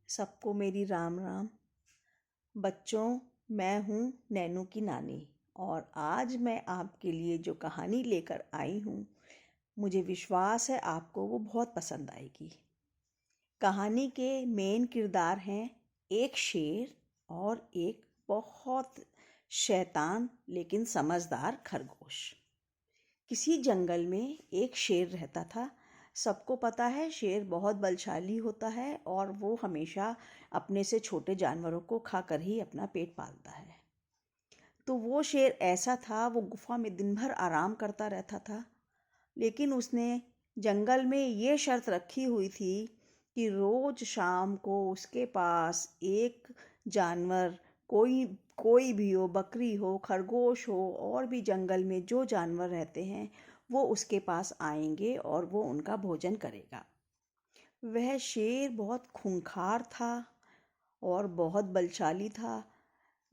सबको मेरी राम राम। बच्चों, मैं हूँ नैनू की नानी और आज मैं आपके लिए जो कहानी लेकर आई हूँ, मुझे विश्वास है आपको वो बहुत पसंद आएगी। कहानी के मेन किरदार हैं एक शेर और एक बहुत शैतान लेकिन समझदार खरगोश। किसी जंगल में एक शेर रहता था। सबको पता है शेर बहुत बलशाली होता है और वो हमेशा अपने से छोटे जानवरों को खाकर ही अपना पेट पालता है। तो वो शेर ऐसा था, वो गुफा में दिन भर आराम करता रहता था। लेकिन उसने जंगल में ये शर्त रखी हुई थी कि रोज शाम को उसके पास एक जानवर, कोई कोई भी हो, बकरी हो, खरगोश हो, और भी जंगल में जो जानवर रहते हैं वो उसके पास आएंगे और वो उनका भोजन करेगा। वह शेर बहुत खूंखार था और बहुत बलशाली था।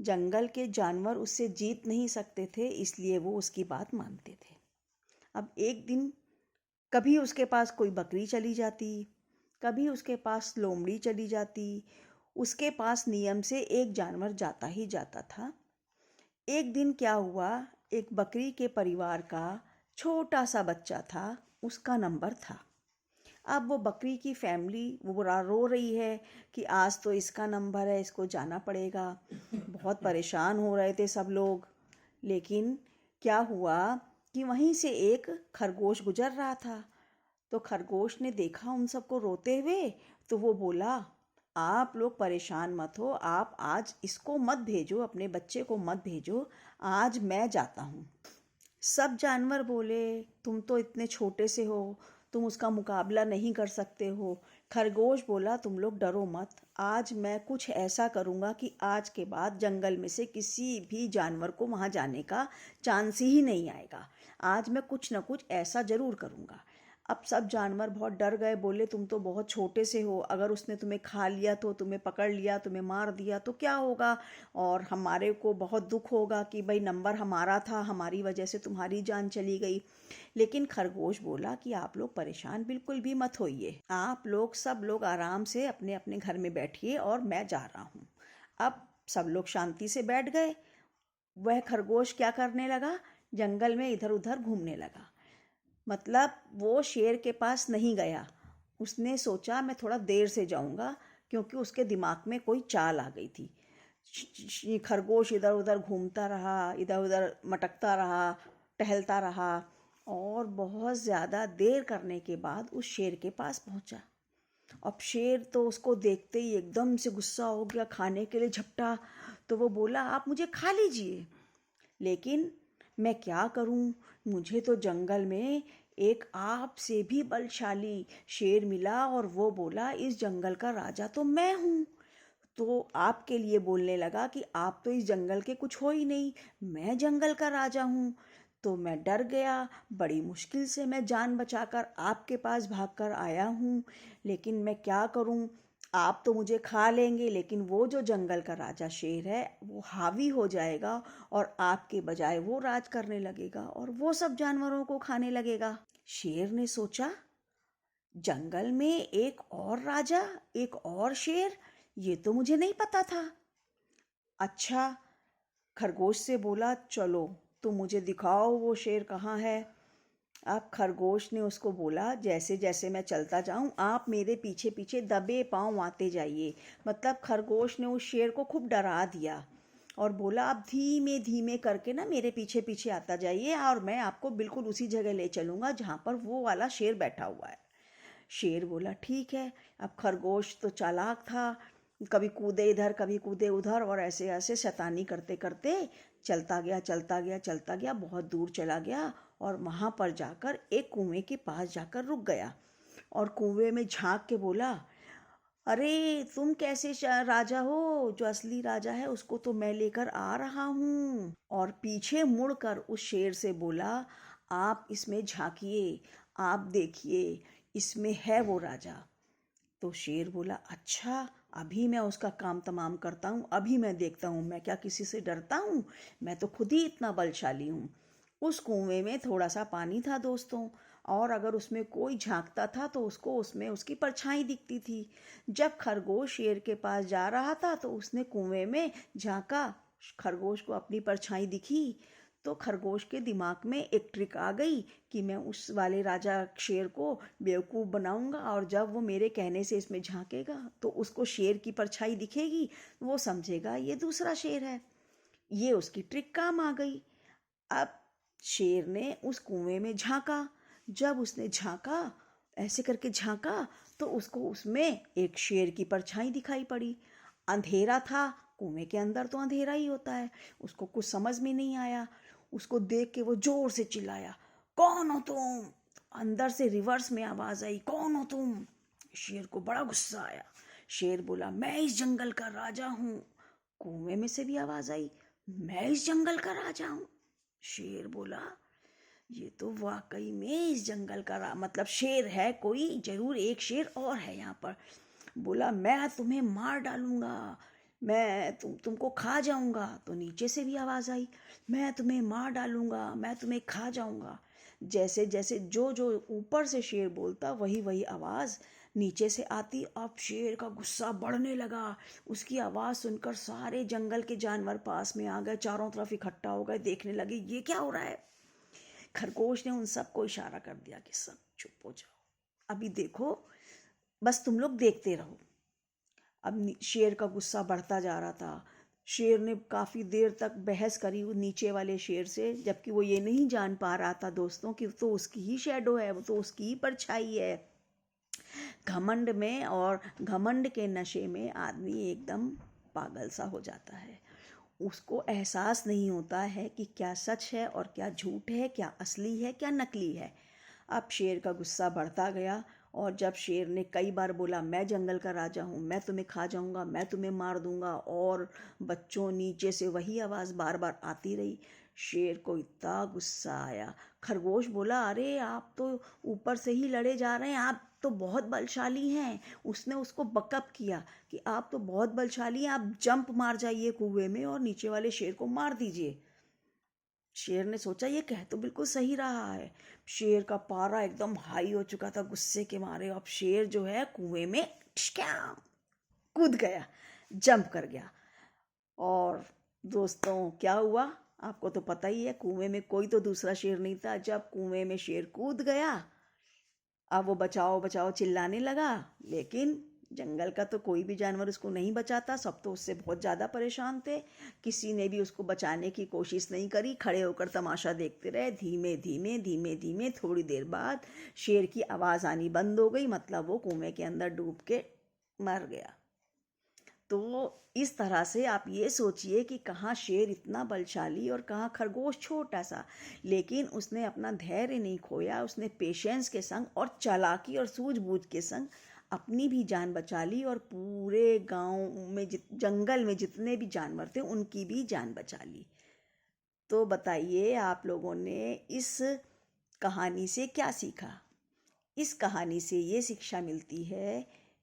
जंगल के जानवर उससे जीत नहीं सकते थे, इसलिए वो उसकी बात मानते थे। अब एक दिन कभी उसके पास कोई बकरी चली जाती, कभी उसके पास लोमड़ी चली जाती। उसके पास नियम से एक जानवर जाता ही जाता था। एक दिन क्या हुआ, एक बकरी के परिवार का छोटा सा बच्चा था, उसका नंबर था। अब वो बकरी की फैमिली वो रो रही है कि आज तो इसका नंबर है, इसको जाना पड़ेगा। बहुत परेशान हो रहे थे सब लोग। लेकिन क्या हुआ कि वहीं से एक खरगोश गुजर रहा था। तो खरगोश ने देखा उन सबको रोते हुए, तो वो बोला, आप लोग परेशान मत हो, आप आज इसको मत भेजो, अपने बच्चे को मत भेजो, आज मैं जाता हूँ। सब जानवर बोले, तुम तो इतने छोटे से हो, तुम उसका मुकाबला नहीं कर सकते हो। खरगोश बोला, तुम लोग डरो मत, आज मैं कुछ ऐसा करूँगा कि आज के बाद जंगल में से किसी भी जानवर को वहाँ जाने का चांस ही नहीं आएगा। आज मैं कुछ ना कुछ ऐसा ज़रूर करूँगा। अब सब जानवर बहुत डर गए, बोले तुम तो बहुत छोटे से हो, अगर उसने तुम्हें खा लिया तो, तुम्हें पकड़ लिया, तुम्हें मार दिया तो क्या होगा, और हमारे को बहुत दुख होगा कि भाई नंबर हमारा था, हमारी वजह से तुम्हारी जान चली गई। लेकिन खरगोश बोला कि आप लोग परेशान बिल्कुल भी मत होइए, आप लोग सब लोग आराम से अपने अपने घर में बैठिए और मैं जा रहा हूँ। अब सब लोग शांति से बैठ गए। वह खरगोश क्या करने लगा, जंगल में इधर उधर घूमने लगा। मतलब वो शेर के पास नहीं गया। उसने सोचा मैं थोड़ा देर से जाऊंगा, क्योंकि उसके दिमाग में कोई चाल आ गई थी। खरगोश इधर उधर घूमता रहा, इधर उधर मटकता रहा, टहलता रहा, और बहुत ज़्यादा देर करने के बाद उस शेर के पास पहुंचा। अब शेर तो उसको देखते ही एकदम से गुस्सा हो गया, खाने के लिए झपटा। तो वो बोला, आप मुझे खा लीजिए, लेकिन मैं क्या करूं, मुझे तो जंगल में एक आप से भी बलशाली शेर मिला और वो बोला इस जंगल का राजा तो मैं हूं। तो आपके लिए बोलने लगा कि आप तो इस जंगल के कुछ हो ही नहीं, मैं जंगल का राजा हूं। तो मैं डर गया, बड़ी मुश्किल से मैं जान बचाकर आपके पास भागकर आया हूं। लेकिन मैं क्या करूं, आप तो मुझे खा लेंगे, लेकिन वो जो जंगल का राजा शेर है वो हावी हो जाएगा और आपके बजाय वो राज करने लगेगा और वो सब जानवरों को खाने लगेगा। शेर ने सोचा, जंगल में एक और राजा, एक और शेर, ये तो मुझे नहीं पता था। अच्छा, खरगोश से बोला, चलो तुम मुझे दिखाओ वो शेर कहाँ है। अब खरगोश ने उसको बोला, जैसे जैसे मैं चलता जाऊं आप मेरे पीछे पीछे दबे पांव आते जाइए। मतलब खरगोश ने उस शेर को खूब डरा दिया और बोला, आप धीमे धीमे करके ना मेरे पीछे पीछे आता जाइए और मैं आपको बिल्कुल उसी जगह ले चलूंगा जहां पर वो वाला शेर बैठा हुआ है। शेर बोला, ठीक है। अब खरगोश तो चालाक था, कभी कूदे इधर कभी कूदे उधर, और ऐसे ऐसे शैतानी करते करते चलता गया चलता गया चलता गया, बहुत दूर चला गया और वहां पर जाकर एक कुएं के पास जाकर रुक गया और कुएं में झांक के बोला, अरे तुम कैसे राजा हो, जो असली राजा है उसको तो मैं लेकर आ रहा हूँ। और पीछे मुड़कर उस शेर से बोला, आप इसमें झांकिए, आप देखिए, इसमें है वो राजा। तो शेर बोला, अच्छा, अभी मैं उसका काम तमाम करता हूँ, अभी मैं देखता हूँ, मैं क्या किसी से डरता हूँ, मैं तो खुद ही इतना बलशाली हूँ। उस कुएं में थोड़ा सा पानी था दोस्तों, और अगर उसमें कोई झांकता था तो उसको उसमें उसकी परछाई दिखती थी। जब खरगोश शेर के पास जा रहा था तो उसने कुएं में झांका, खरगोश को अपनी परछाई दिखी। तो खरगोश के दिमाग में एक ट्रिक आ गई कि मैं उस वाले राजा शेर को बेवकूफ़ बनाऊंगा, और जब वो मेरे कहने से इसमें झांकेगा तो उसको शेर की परछाई दिखेगी, वो समझेगा ये दूसरा शेर है। ये उसकी ट्रिक काम आ गई। अब शेर ने उस कुएं में झांका। जब उसने झांका, ऐसे करके झांका, तो उसको उसमें एक शेर की परछाई दिखाई पड़ी। अंधेरा था, कुएं के अंदर तो अंधेरा ही होता है। उसको कुछ समझ में नहीं आया। उसको देख के वो जोर से चिल्लाया, कौन हो तुम? अंदर से रिवर्स में आवाज आई, कौन हो तुम? शेर को बड़ा गुस्सा आया। शेर बोला, मैं इस जंगल का राजा हूं। कुएं में से भी आवाज आई, मैं इस जंगल का राजा हूं। शेर बोला, ये तो वाकई में इस जंगल का मतलब शेर है कोई, जरूर एक शेर और है यहाँ पर। बोला, मैं तुम्हें मार डालूंगा, मैं तुमको खा जाऊंगा। तो नीचे से भी आवाज आई, मैं तुम्हें मार डालूंगा, मैं तुम्हें खा जाऊंगा। जैसे जैसे जो जो ऊपर से शेर बोलता, वही वही आवाज नीचे से आती। अब शेर का गुस्सा बढ़ने लगा। उसकी आवाज सुनकर सारे जंगल के जानवर पास में आ गए, चारों तरफ इकट्ठा हो गए, देखने लगे ये क्या हो रहा है। खरगोश ने उन सबको इशारा कर दिया कि सब चुप हो जाओ, अभी देखो, बस तुम लोग देखते रहो। अब शेर का गुस्सा बढ़ता जा रहा था। शेर ने काफ़ी देर तक बहस करी वो नीचे वाले शेर से, जबकि वो ये नहीं जान पा रहा था दोस्तों कि तो उसकी ही शैडो है, वो तो उसकी ही परछाई है। घमंड में और घमंड के नशे में आदमी एकदम पागल सा हो जाता है। उसको एहसास नहीं होता है कि क्या सच है और क्या झूठ है, क्या असली है, क्या नकली है। अब शेर का गुस्सा बढ़ता गया, और जब शेर ने कई बार बोला, मैं जंगल का राजा हूँ, मैं तुम्हें खा जाऊंगा, मैं तुम्हें मार दूंगा, और बच्चों नीचे से वही आवाज़ बार बार आती रही, शेर को इतना गुस्सा आया। खरगोश बोला, अरे आप तो ऊपर से ही लड़े जा रहे हैं, आप तो बहुत बलशाली हैं। उसने उसको बकअप किया कि आप तो बहुत बलशाली हैं, आप जंप मार जाइए कुएं में और नीचे वाले शेर को मार दीजिए। शेर ने सोचा ये कह तो बिल्कुल सही रहा है। शेर का पारा एकदम हाई हो चुका था गुस्से के मारे। अब शेर जो है कुएं में कूद गया, जंप कर गया। और दोस्तों क्या हुआ आपको तो पता ही है, कुएं में कोई तो दूसरा शेर नहीं था। जब कुएं में शेर कूद गया, अब वो बचाओ बचाओ चिल्लाने लगा, लेकिन जंगल का तो कोई भी जानवर उसको नहीं बचाता, सब तो उससे बहुत ज़्यादा परेशान थे। किसी ने भी उसको बचाने की कोशिश नहीं करी, खड़े होकर तमाशा देखते रहे। धीमे धीमे धीमे धीमे थोड़ी देर बाद शेर की आवाज़ आनी बंद हो गई, मतलब वो कुएं के अंदर डूब के मर गया। तो इस तरह से आप ये सोचिए कि कहाँ शेर इतना बलशाली और कहाँ खरगोश छोटा सा, लेकिन उसने अपना धैर्य नहीं खोया। उसने पेशेंस के संग और चालाकी और सूझबूझ के संग अपनी भी जान बचा ली, और पूरे गांव में जंगल में जितने भी जानवर थे उनकी भी जान बचा ली। तो बताइए आप लोगों ने इस कहानी से क्या सीखा? इस कहानी से ये शिक्षा मिलती है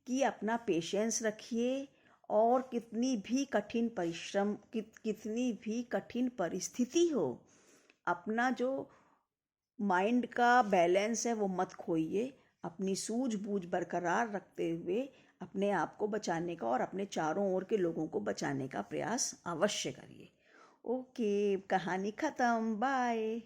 कि अपना पेशेंस रखिए, और कितनी भी कठिन परिश्रम कितनी भी कठिन परिस्थिति हो, अपना जो माइंड का बैलेंस है वो मत खोइए। अपनी सूझबूझ बरकरार रखते हुए अपने आप को बचाने का और अपने चारों ओर के लोगों को बचाने का प्रयास अवश्य करिए। ओके, कहानी ख़त्म, बाय।